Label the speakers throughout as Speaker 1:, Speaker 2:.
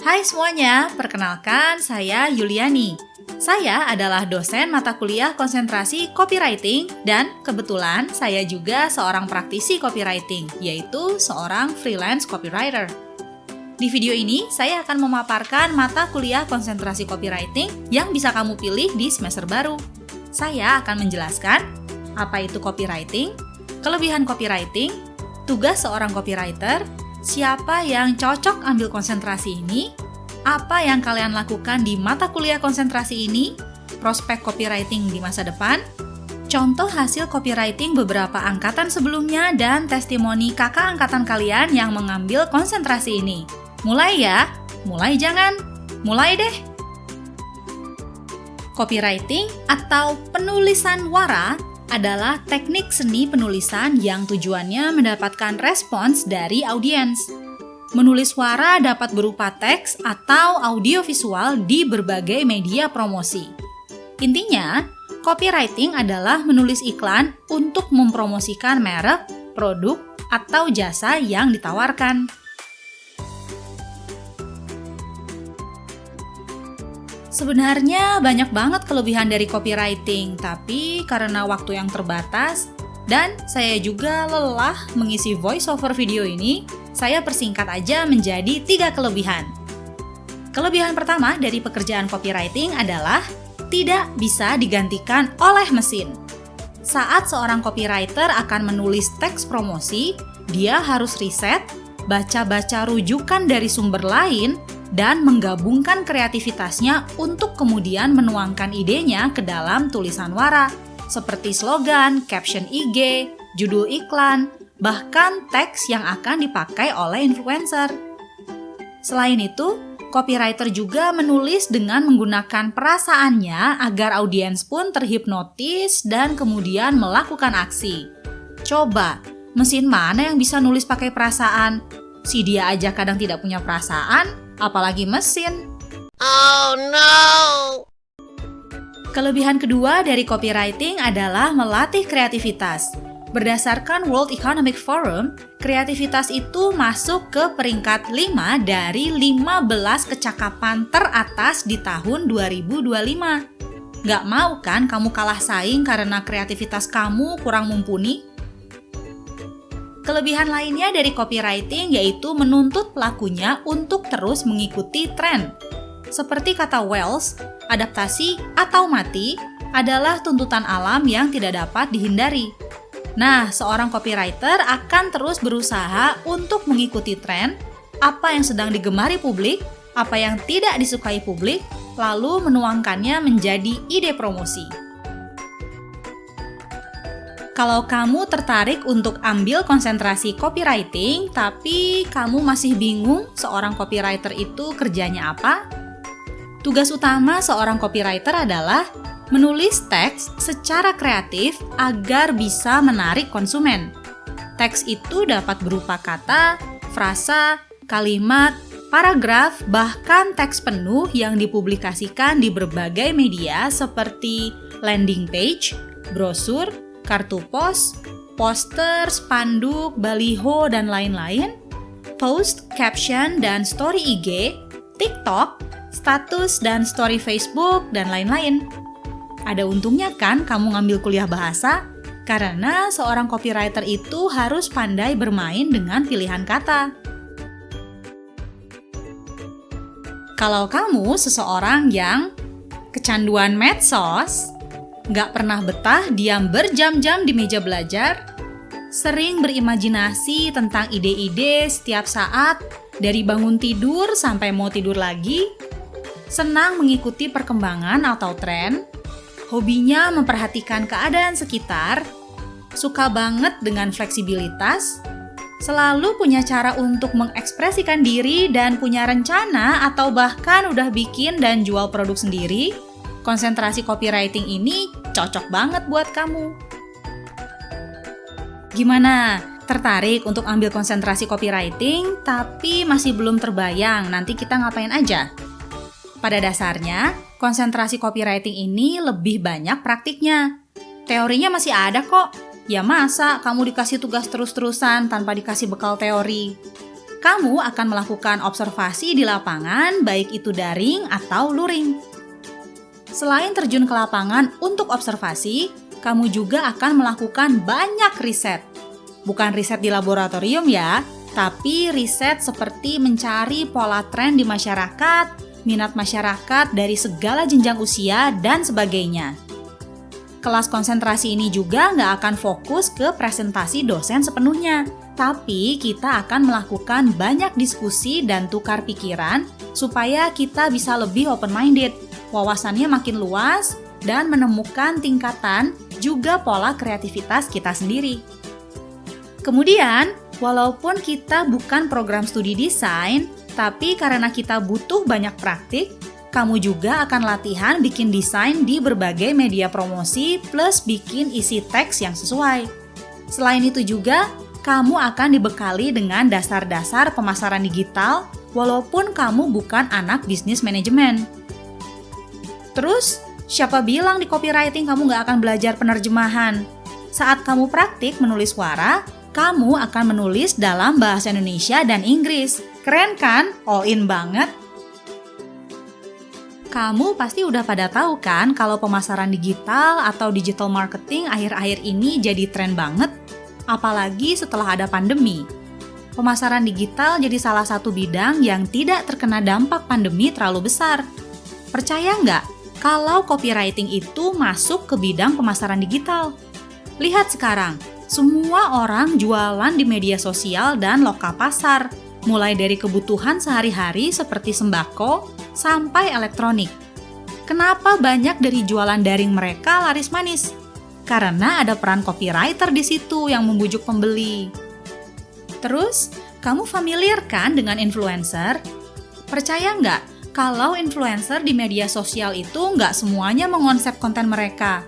Speaker 1: Hai semuanya, perkenalkan saya Yuliani. Saya adalah dosen mata kuliah konsentrasi copywriting dan kebetulan saya juga seorang praktisi copywriting, yaitu seorang freelance copywriter. Di video ini, saya akan memaparkan mata kuliah konsentrasi copywriting yang bisa kamu pilih di semester baru. Saya akan menjelaskan apa itu copywriting, kelebihan copywriting, tugas seorang copywriter, siapa yang cocok ambil konsentrasi ini, apa yang kalian lakukan di mata kuliah konsentrasi ini, prospek copywriting di masa depan, contoh hasil copywriting beberapa angkatan sebelumnya, dan testimoni kakak angkatan kalian yang mengambil konsentrasi ini. Mulai ya? Mulai jangan? Mulai deh! Copywriting atau penulisan wara adalah teknik seni penulisan yang tujuannya mendapatkan respons dari audiens. Menulis wara dapat berupa teks atau audiovisual di berbagai media promosi. Intinya, copywriting adalah menulis iklan untuk mempromosikan merek, produk, atau jasa yang ditawarkan. Sebenarnya banyak banget kelebihan dari copywriting, tapi karena waktu yang terbatas dan saya juga lelah mengisi voiceover video ini, saya persingkat aja menjadi 3 kelebihan. Kelebihan pertama dari pekerjaan copywriting adalah tidak bisa digantikan oleh mesin. Saat seorang copywriter akan menulis teks promosi, dia harus riset, baca-baca rujukan dari sumber lain, dan menggabungkan kreativitasnya untuk kemudian menuangkan idenya ke dalam tulisan wara, seperti slogan, caption IG, judul iklan, bahkan teks yang akan dipakai oleh influencer. Selain itu, copywriter juga menulis dengan menggunakan perasaannya agar audiens pun terhipnotis dan kemudian melakukan aksi. Coba, mesin mana yang bisa nulis pakai perasaan? Si dia aja kadang tidak punya perasaan, apalagi mesin.
Speaker 2: Oh no!
Speaker 1: Kelebihan kedua dari copywriting adalah melatih kreativitas. Berdasarkan World Economic Forum, kreativitas itu masuk ke peringkat 5 dari 15 kecakapan teratas di tahun 2025. Nggak mau kan kamu kalah saing karena kreativitas kamu kurang mumpuni? Kelebihan lainnya dari copywriting yaitu menuntut pelakunya untuk terus mengikuti tren. Seperti kata Wells, adaptasi atau mati adalah tuntutan alam yang tidak dapat dihindari. Nah, seorang copywriter akan terus berusaha untuk mengikuti tren, apa yang sedang digemari publik, apa yang tidak disukai publik, lalu menuangkannya menjadi ide promosi. Kalau kamu tertarik untuk ambil konsentrasi copywriting, tapi kamu masih bingung seorang copywriter itu kerjanya apa? Tugas utama seorang copywriter adalah menulis teks secara kreatif agar bisa menarik konsumen. Teks itu dapat berupa kata, frasa, kalimat, paragraf, bahkan teks penuh yang dipublikasikan di berbagai media seperti landing page, brosur, kartu pos, poster, spanduk, baliho, dan lain-lain, post, caption, dan story IG, TikTok, status dan story Facebook, dan lain-lain. Ada untungnya kan kamu ngambil kuliah bahasa? Karena seorang copywriter itu harus pandai bermain dengan pilihan kata. Kalau kamu seseorang yang kecanduan medsos, nggak pernah betah diam berjam-jam di meja belajar, sering berimajinasi tentang ide-ide setiap saat, dari bangun tidur sampai mau tidur lagi, senang mengikuti perkembangan atau tren, hobinya memperhatikan keadaan sekitar, suka banget dengan fleksibilitas, selalu punya cara untuk mengekspresikan diri dan punya rencana atau bahkan udah bikin dan jual produk sendiri, konsentrasi copywriting ini cocok banget buat kamu. Gimana? Tertarik untuk ambil konsentrasi copywriting tapi masih belum terbayang nanti kita ngapain aja? Pada dasarnya, konsentrasi copywriting ini lebih banyak praktiknya. Teorinya masih ada kok, Ya masa kamu dikasih tugas terus-terusan tanpa dikasih bekal teori? Kamu akan melakukan observasi di lapangan, baik itu daring atau luring. Selain terjun ke lapangan untuk observasi, kamu juga akan melakukan banyak riset. Bukan riset di laboratorium ya, tapi riset seperti mencari pola tren di masyarakat, minat masyarakat dari segala jenjang usia, dan sebagainya. Kelas konsentrasi ini juga nggak akan fokus ke presentasi dosen sepenuhnya, tapi kita akan melakukan banyak diskusi dan tukar pikiran supaya kita bisa lebih open-minded, wawasannya makin luas, dan menemukan tingkatan juga pola kreativitas kita sendiri. Kemudian, walaupun kita bukan program studi desain, tapi karena kita butuh banyak praktik, kamu juga akan latihan bikin desain di berbagai media promosi plus bikin isi teks yang sesuai. Selain itu juga, kamu akan dibekali dengan dasar-dasar pemasaran digital walaupun kamu bukan anak bisnis manajemen. Terus, siapa bilang di copywriting kamu nggak akan belajar penerjemahan? Saat kamu praktik menulis suara, kamu akan menulis dalam bahasa Indonesia dan Inggris. Keren kan? All in banget. Kamu pasti udah pada tahu kan kalau pemasaran digital atau digital marketing akhir-akhir ini jadi tren banget, apalagi setelah ada pandemi. Pemasaran digital jadi salah satu bidang yang tidak terkena dampak pandemi terlalu besar. Percaya nggak kalau copywriting itu masuk ke bidang pemasaran digital? Lihat sekarang, semua orang jualan di media sosial dan lokal pasar, mulai dari kebutuhan sehari-hari seperti sembako sampai elektronik. Kenapa banyak dari jualan daring mereka laris manis? Karena ada peran copywriter di situ yang membujuk pembeli. Terus, kamu familiar kan dengan influencer? Percaya nggak kalau influencer di media sosial itu nggak semuanya mengonsep konten mereka?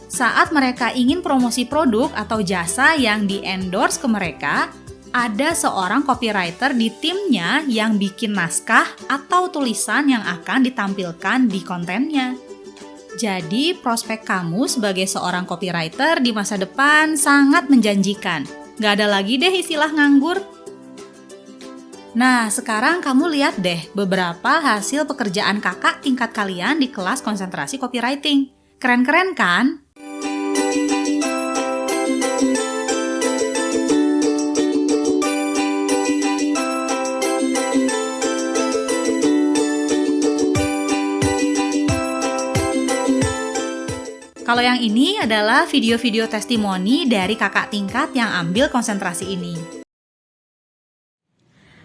Speaker 1: Saat mereka ingin promosi produk atau jasa yang di-endorse ke mereka, ada seorang copywriter di timnya yang bikin naskah atau tulisan yang akan ditampilkan di kontennya. Jadi, prospek kamu sebagai seorang copywriter di masa depan sangat menjanjikan. Nggak ada lagi deh istilah nganggur. Nah, sekarang kamu lihat deh beberapa hasil pekerjaan kakak tingkat kalian di kelas konsentrasi copywriting. Keren-keren kan? Kalau yang ini adalah video-video testimoni dari kakak tingkat yang ambil konsentrasi ini.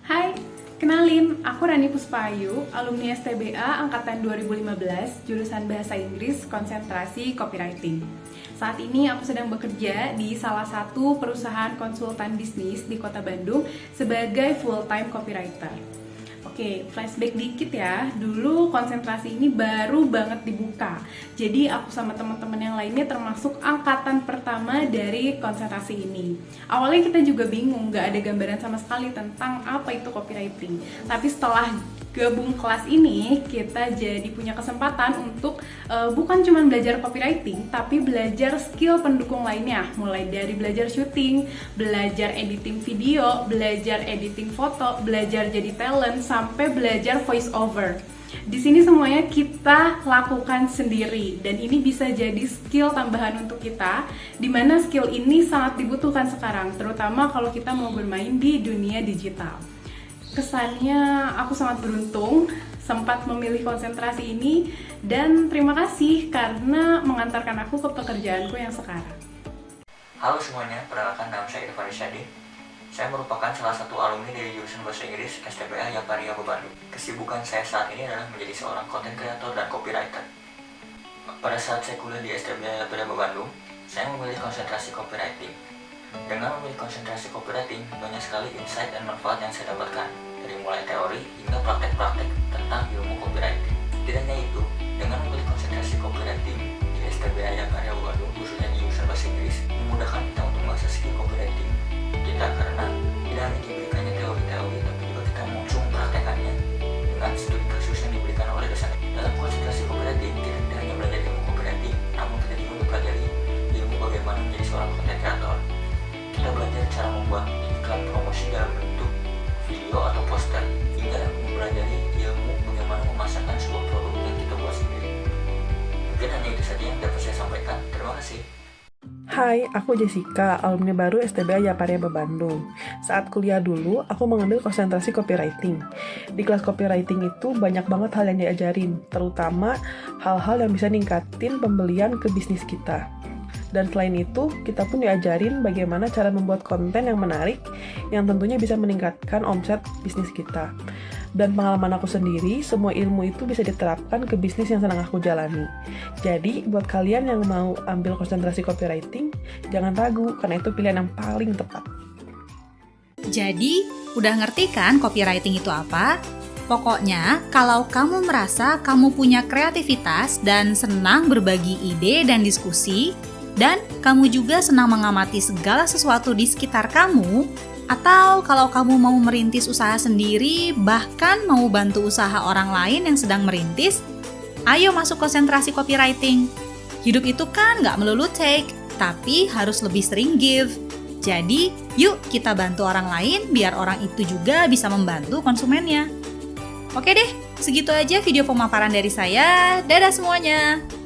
Speaker 3: Hai, kenalin, aku Rani Puspayu, alumni STBA Angkatan 2015, jurusan Bahasa Inggris, konsentrasi Copywriting. Saat ini aku sedang bekerja di salah satu perusahaan konsultan bisnis di Kota Bandung sebagai full-time copywriter. Oke, flashback dikit ya. Dulu konsentrasi ini baru banget dibuka. Jadi aku sama teman-teman yang lainnya termasuk angkatan pertama dari konsentrasi ini. Awalnya kita juga bingung, nggak ada gambaran sama sekali tentang apa itu copywriting. Tapi setelah gabung kelas ini, kita jadi punya kesempatan untuk bukan cuma belajar copywriting, tapi belajar skill pendukung lainnya. Mulai dari belajar syuting, belajar editing video, belajar editing foto, belajar jadi talent, sampai belajar voice over. Di sini semuanya kita lakukan sendiri, dan ini bisa jadi skill tambahan untuk kita, di mana skill ini sangat dibutuhkan sekarang, terutama kalau kita mau bermain di dunia digital. Kesannya aku sangat beruntung sempat memilih konsentrasi ini, dan terima kasih karena mengantarkan aku ke pekerjaanku yang sekarang.
Speaker 4: Halo semuanya, perkenalkan nama saya Irfan Isyadi. Saya merupakan salah satu alumni dari jurusan Bahasa Inggris STBA Yaparia Bandung. Kesibukan saya saat ini adalah menjadi seorang content creator dan copywriter. Pada saat saya kuliah di STBA Yaparia Bandung, saya memilih konsentrasi copywriting. Dengan memilih konsentrasi copywriting, banyak sekali insight dan manfaat yang saya dapatkan, dari mulai teori hingga praktek-praktek tentang ilmu copywriting. Tidak hanya itu, dengan memilih konsentrasi copywriting di STBA Yaparia Bandung, khususnya di jurusan Bahasa Inggris, memudahkan kita untuk mengasah skill copywriting kita, karena tidak hanya diberikannya teori-teori, tapi juga kita langsung mempraktekannya dengan studi kasus yang diberikan oleh dosen. Dalam konsentrasi copywriting, kita tidak hanya belajar ilmu copywriting, namun kita juga mempelajari ilmu bagaimana menjadi seorang content creator
Speaker 5: Hai, aku Jessica, alumni baru STBA Yaparia Bandung. Saat kuliah dulu, aku mengambil konsentrasi copywriting. Di kelas copywriting itu banyak banget hal yang diajarin, terutama hal-hal yang bisa ningkatin pembelian ke bisnis kita. Dan selain itu, kita pun diajarin bagaimana cara membuat konten yang menarik, yang tentunya bisa meningkatkan omset bisnis kita. Dan pengalaman aku sendiri, semua ilmu itu bisa diterapkan ke bisnis yang sedang aku jalani. Jadi, buat kalian yang mau ambil konsentrasi copywriting, jangan ragu, karena itu pilihan yang paling tepat.
Speaker 1: Jadi, udah ngerti kan copywriting itu apa? Pokoknya, kalau kamu merasa kamu punya kreativitas dan senang berbagi ide dan diskusi, dan kamu juga senang mengamati segala sesuatu di sekitar kamu, atau kalau kamu mau merintis usaha sendiri, bahkan mau bantu usaha orang lain yang sedang merintis, ayo masuk konsentrasi copywriting. Hidup itu kan nggak melulu take, tapi harus lebih sering give. Jadi, yuk kita bantu orang lain biar orang itu juga bisa membantu konsumennya. Oke deh, segitu aja video pemaparan dari saya. Dadah semuanya!